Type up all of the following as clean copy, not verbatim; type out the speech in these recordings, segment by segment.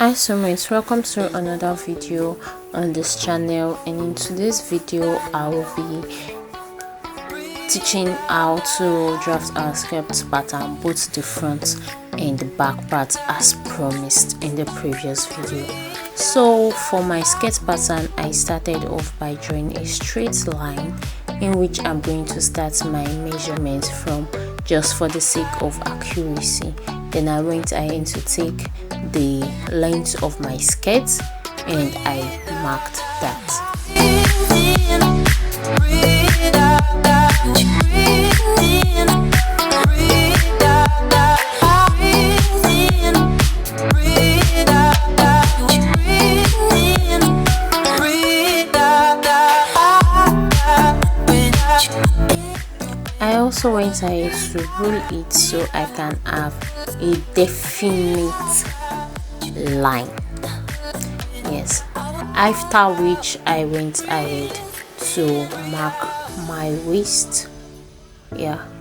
Hi soulmates, welcome to another video on this channel, and in today's video I will be teaching how to draft our skirt pattern, both the front and the back part as promised in the previous video. So for my skirt pattern, I started off by drawing a straight line in which I'm going to start my measurement from, just for the sake of accuracy. Then I went ahead to take the length of my skirt and I marked that. I also went ahead to rule it so I can have a definite line. Yes, after which I went ahead to mark my waist,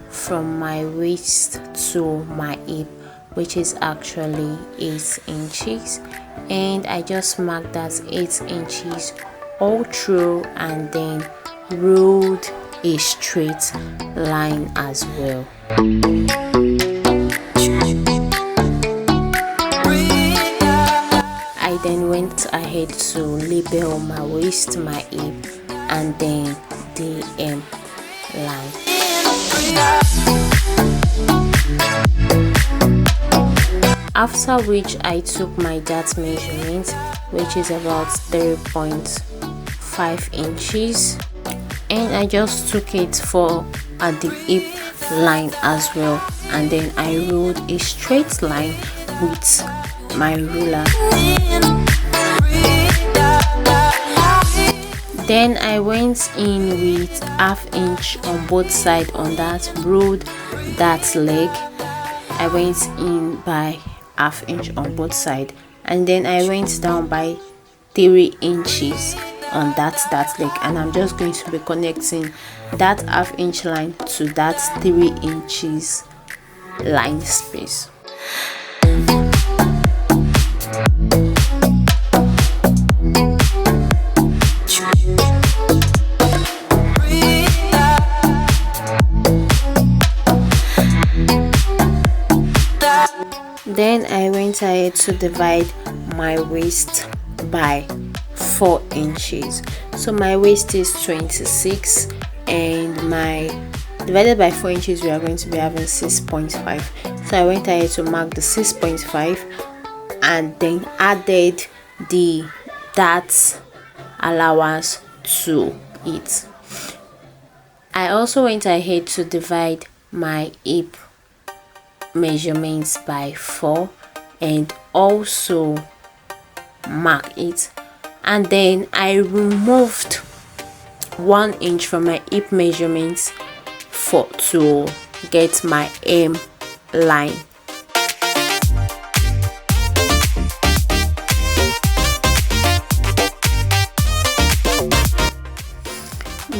from my waist to my hip, which is actually 8 inches, and I just marked that 8 inches all through and then ruled a straight line as well. I then went ahead to label my waist, my hip, and then the hem line. After which I took my dart measurement, which is about 3.5 inches, and I just took it for at the hip line as well, and then I ruled a straight line with my ruler. Then I went in with ½ inch on both sides on that, ruled that leg. I went in by ½ inch on both sides, and then I went down by 3 inches on that leg, and I'm just going to be connecting that ½ inch line to that 3 inches line space. Then I went ahead to divide my waist by 4 inches. So my waist is 26, and my divided by 4 inches, we are going to be having 6.5. so I went ahead to mark the 6.5 and then added the dart allowance to it. I also went ahead to divide my hip measurements by 4 and also mark it, and then I removed 1 inch from my hip measurements to get my hem line.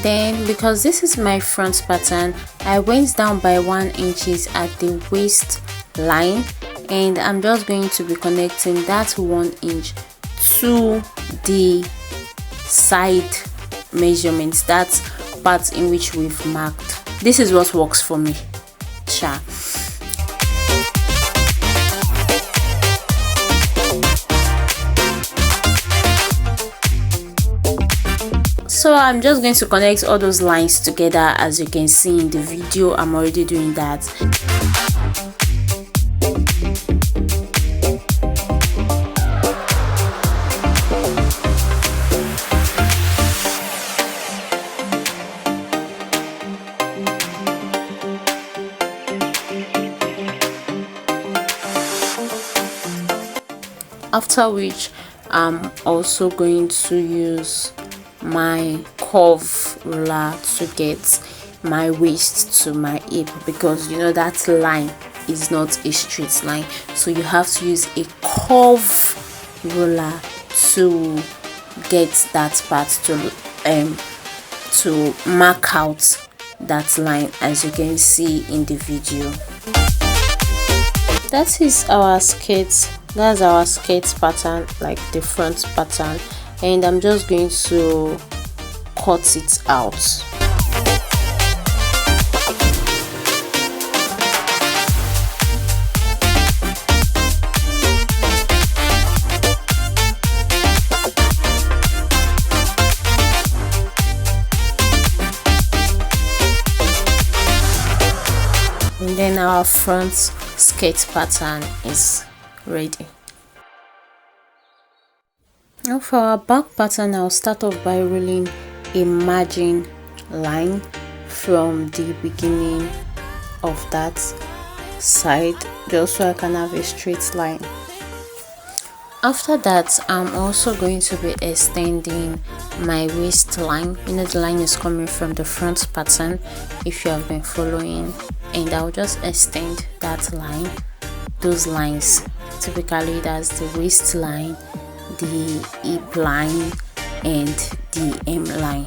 Then, because this is my front pattern, I went down by 1 inch at the waist line, and I'm just going to be connecting that 1 inch to the side measurements, that part in which we've marked. This is what works for me, sha. So I'm just going to connect all those lines together. As you can see in the video, I'm already doing that. After which I'm also going to use my curve ruler to get my waist to my hip, because you know that line is not a straight line, so you have to use a curve ruler to get that part to mark out that line, as you can see in the video. That is our skirt that's our skirt pattern, like the front pattern, and I'm just going to cut it out. And then our front skirt pattern is ready. Now for our back pattern, I'll start off by rolling a margin line from the beginning of that side, just so I can have a straight line. After that, I'm also going to be extending my waistline. You know, the line is coming from the front pattern if you have been following, and I'll just extend that line, those lines. Typically that's the waistline, the hip line, and the hem line.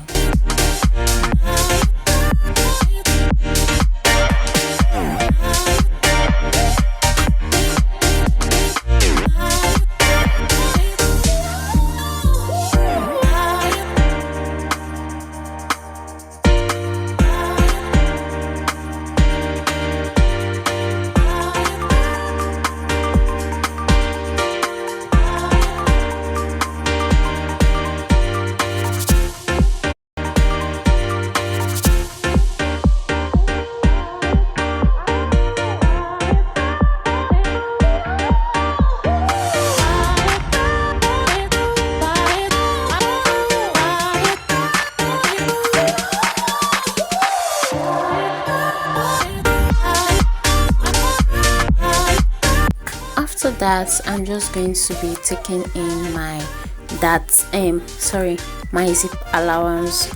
After that, I'm just going to be taking in my zip allowance,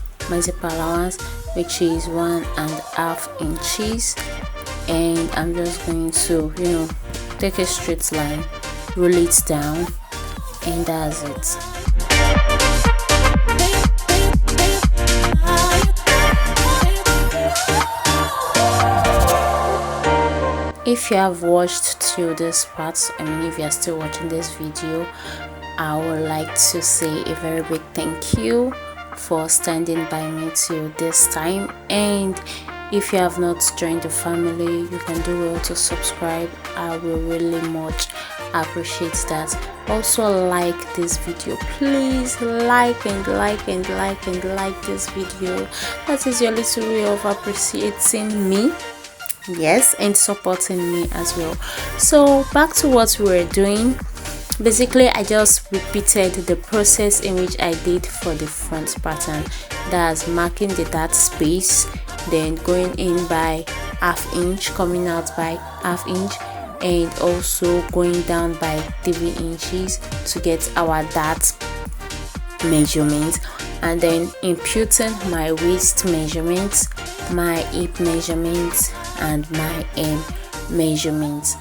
which is 1.5 inches, and I'm just going to, take a straight line, roll it down, and that's it. If you have watched till this part, if you are still watching this video, I would like to say a very big thank you for standing by me till this time. And if you have not joined the family, you can do well to subscribe. I will really much appreciate that. Also, like this video, please like this video. That is your little way of appreciating me, yes, and supporting me as well. So back to what we were doing. Basically, I just repeated the process in which I did for the front pattern. That's marking the dart space, then going in by ½ inch, coming out by ½ inch, and also going down by 3 inches to get our dart measurement, and then imputing my waist measurements, my hip measurements, and my hem measurements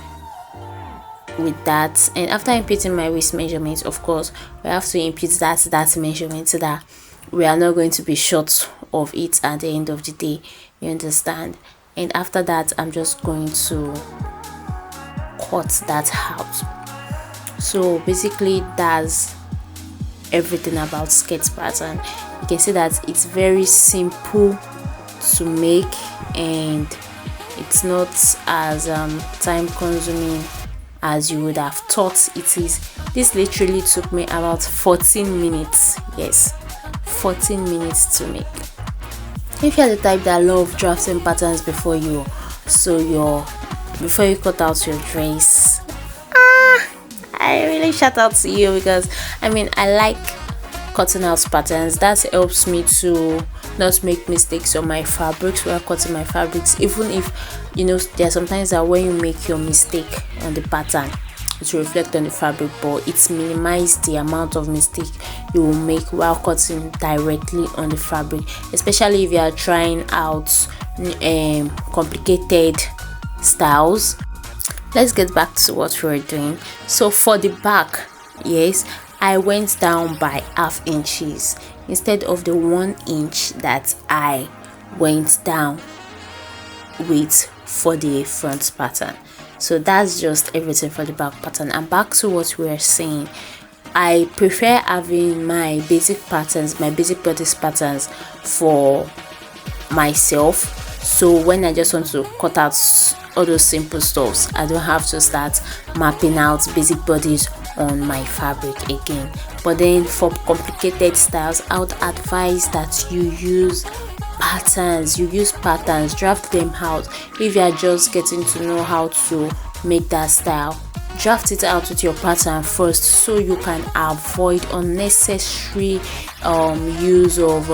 with that. And after imputing my waist measurements, of course we have to impute that measurement so that we are not going to be short of it at the end of the day, you understand. And after that, I'm just going to cut that out. So basically that's everything about skirt pattern. You can see that it's very simple to make, and it's not as time consuming as you would have thought it is. This literally took me about 14 minutes. Yes, 14 minutes to make. If you're the type that love drafting patterns before you cut out your dress, I really shout out to you, because I like cutting out patterns. That helps me to not make mistakes on my fabrics while cutting my fabrics. Even if there are sometimes that when you make your mistake on the pattern, it will reflect on the fabric, but it minimizes the amount of mistake you will make while cutting directly on the fabric, especially if you are trying out complicated styles. Let's get back to what we were doing. So for the back, yes, I went down by ½ inches instead of the 1 inch that I went down with for the front pattern. So that's just everything for the back pattern. And back to what we were saying, I prefer having my basic patterns, my basic bodice patterns for myself. So when I just want to cut out all those simple stuffs, I don't have to start mapping out basic bodies on my fabric again. But then for complicated styles, I would advise that you use patterns, draft them out. If you are just getting to know how to make that style, draft it out with your pattern first, so you can avoid unnecessary use of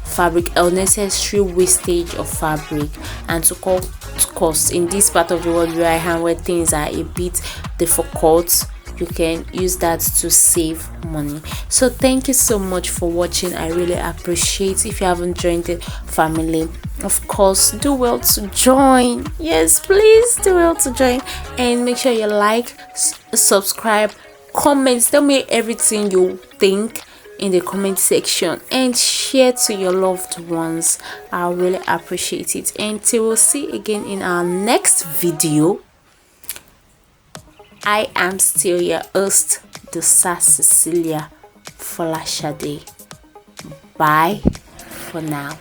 fabric, unnecessary wastage of fabric, and to cut costs in this part of the world where I am, where things are a bit difficult. You can use that to save money. So thank you so much for watching. I really appreciate. If you haven't joined the family, of course, do well to join. Yes, please do well to join, and make sure you like, subscribe, comment, tell me everything you think in the comment section, and share to your loved ones. I really appreciate it. Until we'll see again in our next video, I am still your host, Dosa Cecilia Folashade. Bye for now.